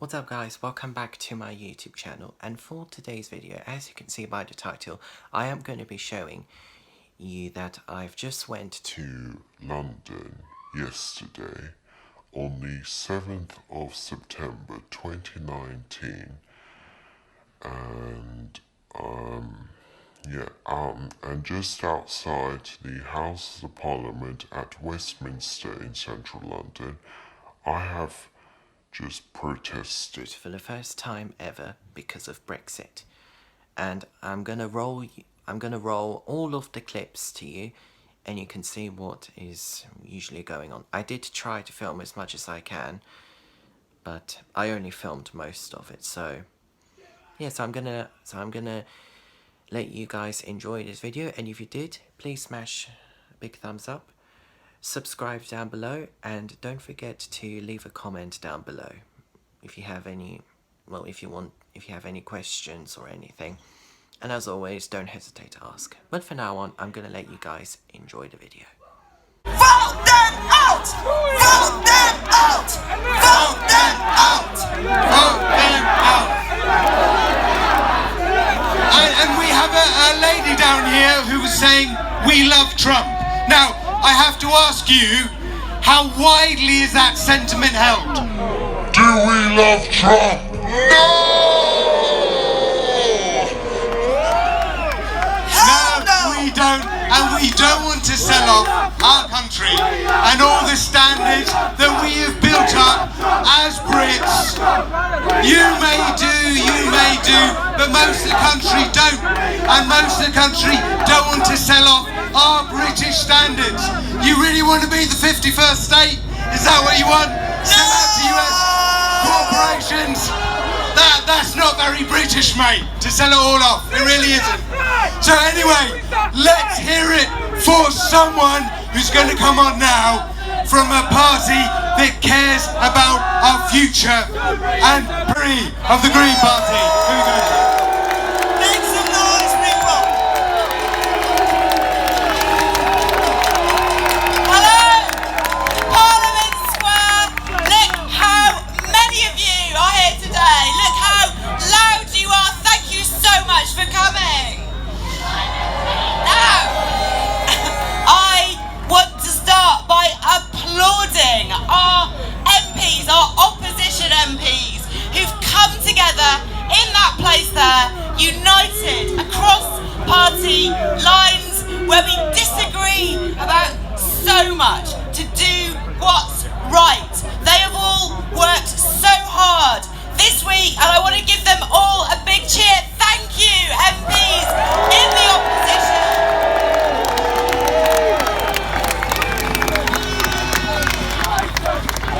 What's up guys, welcome back to my YouTube channel, and for today's video, as you can see by the title, I am going to be showing you that I've just went to London yesterday on the 7th of September 2019 and just outside the House of Parliament at Westminster in central London, I have just protested for the first time ever because of Brexit, and I'm gonna roll all of the clips to you, and you can see what is usually going on. I did try to film as much as I can, but I only filmed most of it. So yeah, so I'm gonna let you guys enjoy this video, and if you did, please smash a big thumbs up. Subscribe down below, and don't forget to leave a comment down below if you have any, if you have any questions or anything. And as always, don't hesitate to ask. But for now on, I'm gonna let you guys enjoy the video. Vote them out! Vote them out! Vote them out! Vote them out! And we have a lady down here who was saying, "We love Trump." Now, I have to ask you, how widely is that sentiment held? Do we love Trump? No! We don't, and we don't want to sell off our country and all the standards that we have built up as Brits. You may do, but most of the country don't, and most of the country don't want to sell off our British standards. You really want to be the 51st state? Is that what you want? Sell out to US corporations? That's not very British, mate, to sell it all off. It really isn't. So anyway, let's hear it for someone who's going to come on now from a party that cares about our future, and free of the Green Party. Here we go. Make some noise, people. Hello, Parliament Square. Look how many of you are here today. Look how loud you are. Thank you so much for coming. Now, I want to start by applauding our MPs, our opposition MPs, who've come together in that place there, united across party lines where we disagree about so much, to do what's right. They have all worked so hard this week, and I want to give them all a big cheer. Thank you, MPs in the opposition.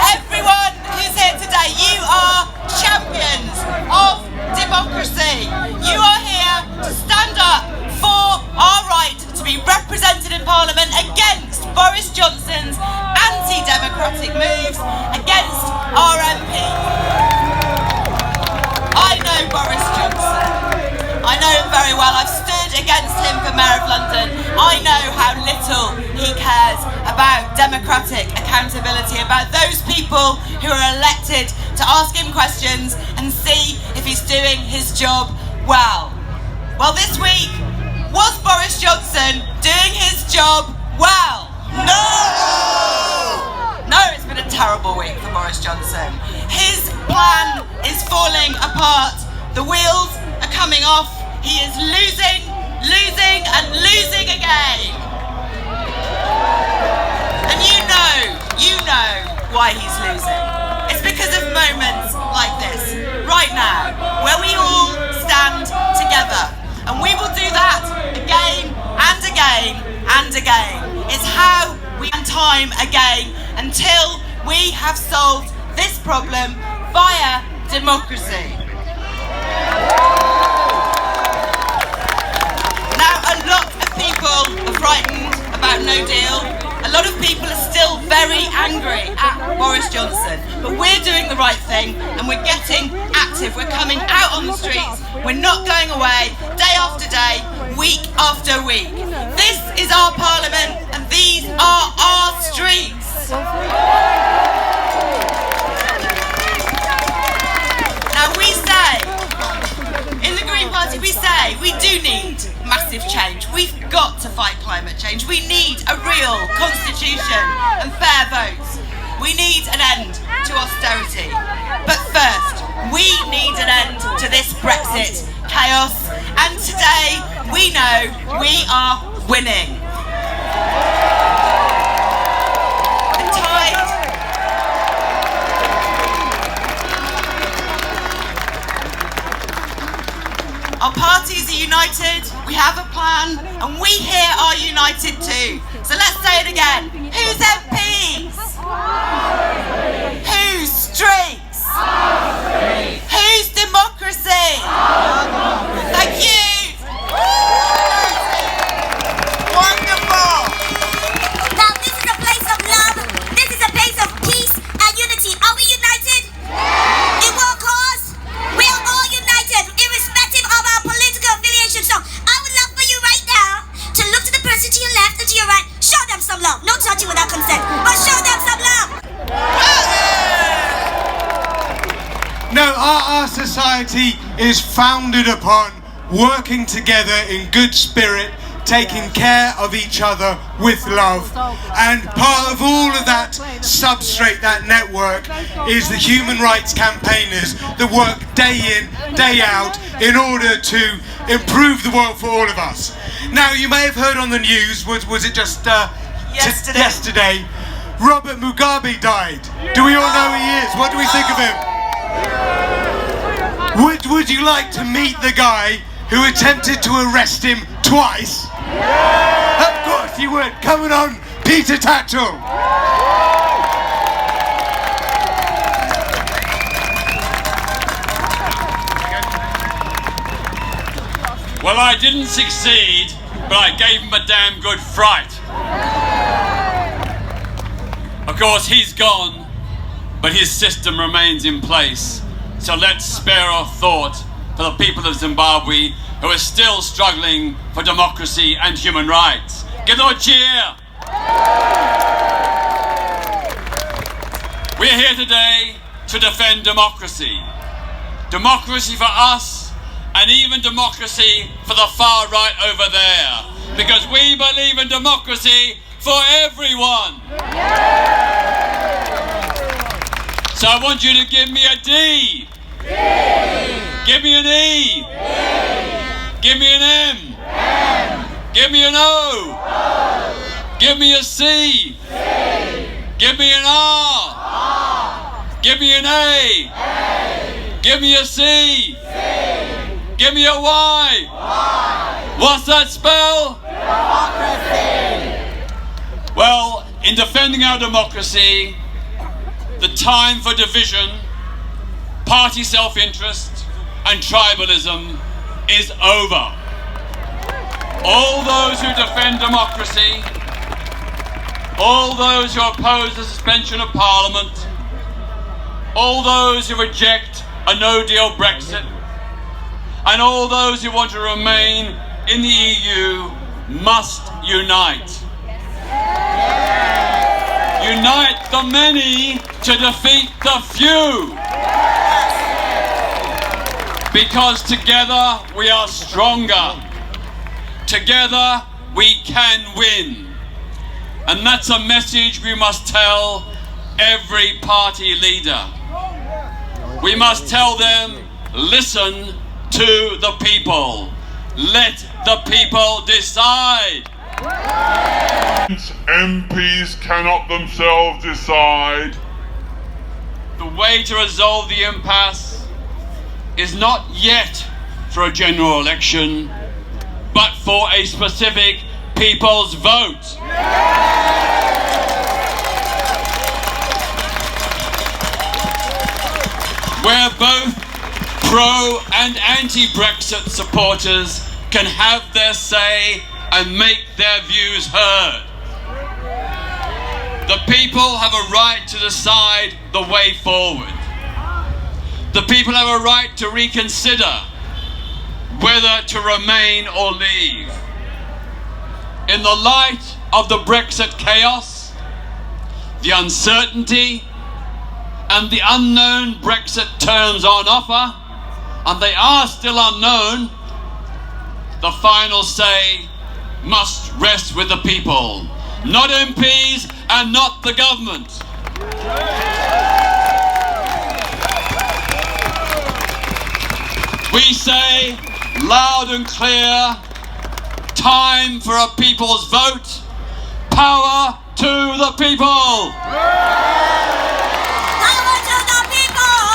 Everyone who's here today, you are champions of democracy. You are here to stand up for our right to be represented in Parliament against Boris Johnson's anti-democratic moves against our MPs. I know Boris Johnson. I know him very well. I've stood against him for Mayor of London. I know how little he cares about democratic accountability, about those people who are elected to ask him questions and see if he's doing his job well. Well, this week, was Boris Johnson doing his job well? No! No, it's been a terrible week for Boris Johnson. His plan is falling apart. The wheels are coming off. He is losing and losing again. And you know why he's losing. It's because of moments like this, right now, where we all stand together. And we will do that again and again and again. It's how we end time again until we have solved this problem via democracy. Now, a lot of people are frightened about no deal. A lot of people are still very angry at Boris Johnson. But we're doing the right thing, and we're getting active. We're coming out on the streets. We're not going away day after day, week after week. This is our Parliament, and these are our streets. we do need massive change. We've got to fight climate change. We need a real constitution and fair votes. We need an end to austerity. But first, we need an end to this Brexit chaos. And today, we know we are winning. The tide... Our parties are united, we have a plan, and we here are united too. So let's say it again. Who's MPs? Who's streets? Who's democracy? Thank you. Wonderful. Now this is a place of love. This is a place of peace and unity. Are we united? In one cause? We are all united, irrespective of our political affiliation. So I would love for you right now to look to the person to your left and to your right. Show them some love. No touching without consent, but show them some love. No, our society is founded upon working together in good spirit, taking care of each other with love. And part of all of that substrate, that network, is the human rights campaigners that work day in, day out in order to improve the world for all of us. Now, you may have heard on the news, was it just yesterday, Robert Mugabe died. Do we all know who he is? What do we think of him? Would you like to meet the guy who attempted to arrest him twice? Of course you would. Coming on, Peter Tatchell. Well, I didn't succeed, but I gave him a damn good fright. Of course, he's gone, but his system remains in place. So let's spare a thought for the people of Zimbabwe who are still struggling for democracy and human rights. Give them a cheer! We're here today to defend democracy. Democracy for us, and even democracy for the far right over there. Because we believe in democracy for everyone. So I want you to give me a D. Give me an E. Give me an M. Give me an O. Give me a C. Give me an R. Give me an A. Give me a C. Give me a Y. What's that spell? Democracy. Well, in defending our democracy, the time for division, party self-interest and tribalism is over. All those who defend democracy, all those who oppose the suspension of Parliament, all those who reject a no-deal Brexit, and all those who want to remain in the EU must unite. Unite the many to defeat the few. Because together we are stronger. Together we can win. And that's a message we must tell every party leader. We must tell them, listen to the people. Let the people decide. MPs cannot themselves decide. The way to resolve the impasse is not yet for a general election, but for a specific people's vote. Where both pro and anti-Brexit supporters can have their say and make their views heard. The people have a right to decide the way forward. The people have a right to reconsider whether to remain or leave. In the light of the Brexit chaos, the uncertainty, and the unknown Brexit terms on offer, and they are still unknown, the final say must rest with the people, not MPs and not the government. We say loud and clear, time for a people's vote, power to the people. Power to the people!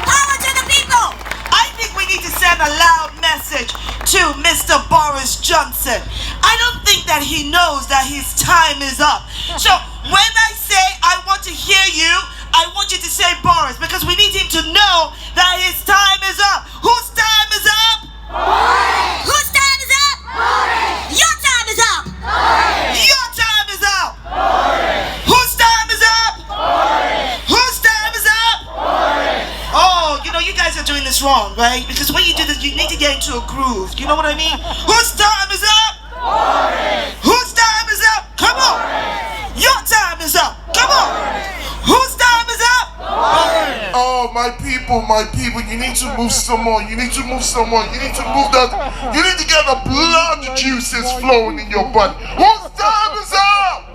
Power to the people! I think we need to send a loud message to Mr. Boris Johnson. I don't think that he knows that his time is up. So when I say I want to hear you, I want you to say Boris, because we need him to know that his time is up. Whose time is up? Boris! Whose time is up? Boris! Your time is up! Boris! Your time is up! Boris! Whose time is up? Boris! Whose time is up? Boris! Oh, you know, you guys are doing this wrong, right? Because when you do this, you need to get into a groove. You know what I mean? Whose time is up? Boris! Whose time is up? Come on! Boris! Your time is up! Come on! Whose time is up? Boris! Oh, my people, you need to move some more. You need to move some more. You need to move that. You need to get the blood juices flowing in your body. Whose time is up?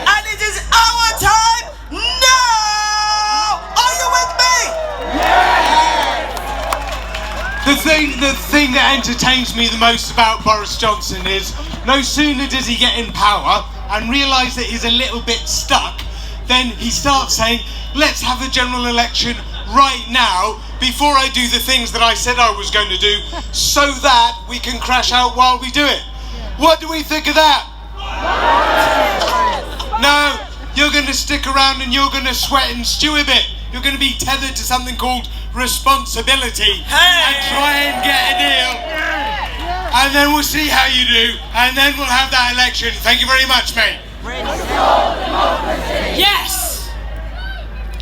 And it is our time now! Are you with me? The thing that entertains me the most about Boris Johnson is no sooner does he get in power and realise that he's a little bit stuck, then he starts saying, let's have a general election right now before I do the things that I said I was going to do so that we can crash out while we do it. What do we think of that? No, you're going to stick around and you're going to sweat and stew a bit. You're going to be tethered to something called responsibility and try and get a deal. And then we'll see how you do, and then we'll have that election. Thank you very much, mate. Yes!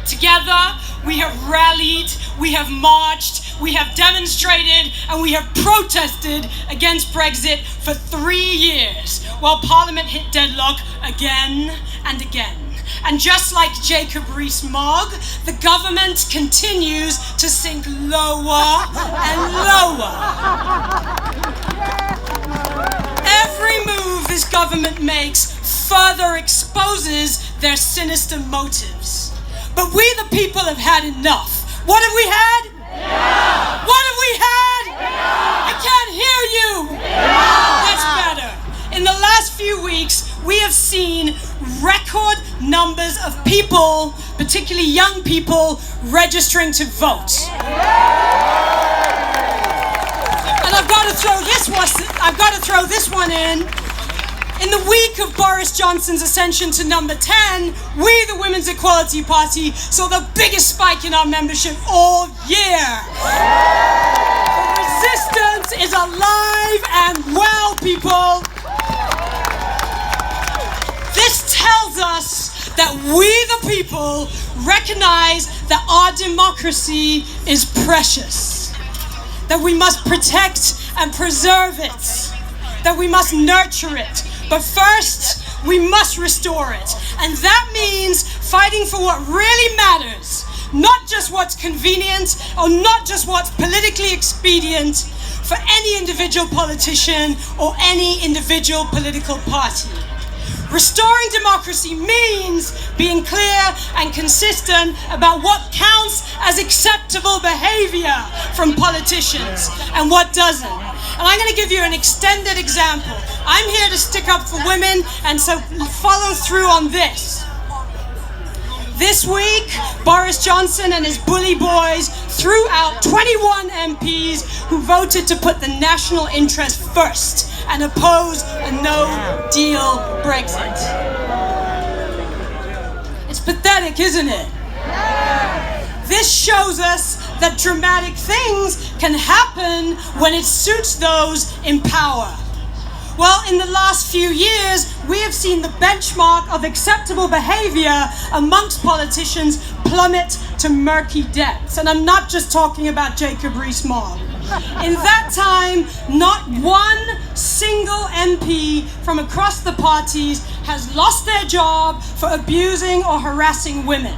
Together, we have rallied, we have marched, we have demonstrated, and we have protested against Brexit for 3 years, while Parliament hit deadlock again and again. And just like Jacob Rees-Mogg, the government continues to sink lower and lower. Every move this government makes further exposes their sinister motives. But we the people have had enough. What have we had? Yeah. What have we had? Yeah. I can't hear you. Yeah. That's better. In the last few weeks, we have seen record numbers of people, particularly young people, registering to vote. And I've got to throw this one in. In the week of Boris Johnson's ascension to number 10, we, the Women's Equality Party, saw the biggest spike in our membership all year. The resistance is alive and well, people. This tells us that we, the people, recognize that our democracy is precious, that we must protect and preserve it, that we must nurture it. But first, we must restore it. And that means fighting for what really matters, not just what's convenient or not just what's politically expedient for any individual politician or any individual political party. Restoring democracy means being clear and consistent about what counts as acceptable behavior from politicians and what doesn't. And I'm going to give you an extended example. I'm here to stick up for women, and so follow through on this. This week, Boris Johnson and his bully boys threw out 21 MPs who voted to put the national interest first and oppose a no-deal Brexit. It's pathetic, isn't it? This shows us that dramatic things can happen when it suits those in power. Well, in the last few years, we have seen the benchmark of acceptable behavior amongst politicians plummet to murky depths. And I'm not just talking about Jacob Rees-Mogg. In that time, not one single MP from across the parties has lost their job for abusing or harassing women.